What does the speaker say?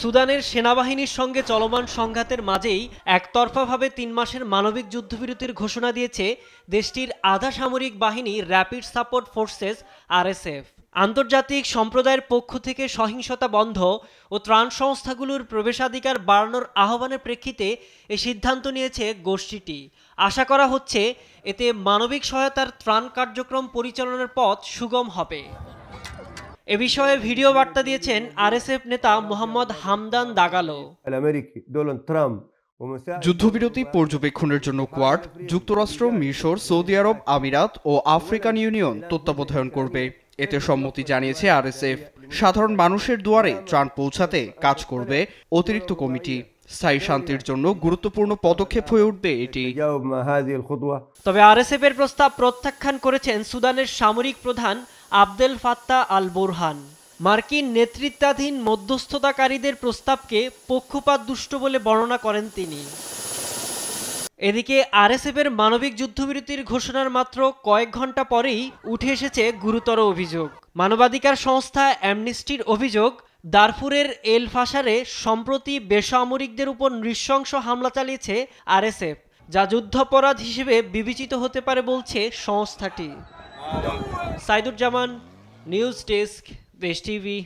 সুদানের সেনাবাহিনীর সঙ্গে চলমান সংঘাতের মাঝেই একতরফাভাবে ৩ মাসের মানবিক যুদ্ধবিরতির ঘোষণা দিয়েছে দেশটির আধা সামরিক বাহিনী র্যাপিড সাপোর্ট ফোর্সেস আরএসএফ। আন্তর্জাতিক সম্প্রদায়ের পক্ষ থেকে সহিংসতা বন্ধ ও ত্রাণ সংস্থাগুলোর প্রবেশাধিকার বাড়ানোর আহ্বানের প্রেক্ষিতে এই সিদ্ধান্ত নিয়েছে গোষ্ঠীটি। আশা করা হচ্ছে এতে মানবিক সহায়তার ত্রাণ কার্যক্রম পরিচালনার পথ সুগম হবে। এ বিষয়ে ভিডিও বার্তা দিয়েছেন আরএসএফ নেতা মোহাম্মদ হামদান দাগালো। যুদ্ধবিরতি পর্যবেক্ষণের জন্য কোয়াড, যুক্তরাষ্ট্র, মিশর, সৌদি আরব, আমিরাত ও আফ্রিকান ইউনিয়ন তত্ত্বাবধান করবে। এতে সম্মতি জানিয়েছে আরএসএফ। সাধারণ মানুষের দুয়ারে ত্রাণ পৌঁছাতে কাজ করবে অতিরিক্ত কমিটি। স্থায়ী শান্তির জন্য গুরুত্বপূর্ণ পদক্ষেপ হয়ে উঠবে এটি। তবে আরএসএফ এর প্রস্তাব প্রত্যাখ্যান করেছেন সুদানের সামরিক প্রধান আবদেল ফাত্তাহ আল বুরহান। মার্কিন নেতৃত্বাধীন মধ্যস্থতাকারীদের প্রস্তাবকে পক্ষপাতদুষ্ট বলে বর্ণনা করেন তিনি। এদিকে আরএসএফ এর মানবিক যুদ্ধবিরতির ঘোষণার মাত্র কয়েক ঘন্টা পরেই উঠে এসেছে গুরুতর অভিযোগ। মানবাধিকার সংস্থা অ্যামনেস্টির অভিযোগ, দারফুরের এল ফাশারে সম্প্রতি বেসামরিকদের উপর নৃশংস হামলা চালিয়েছে আরএসএফ, যা যুদ্ধাপরাধ হিসেবে বিবেচিত হতে পারে বলছে সংস্থাটি। সাইদুজ্জামান, নিউজ ডেস্ক, দেশ টিভি।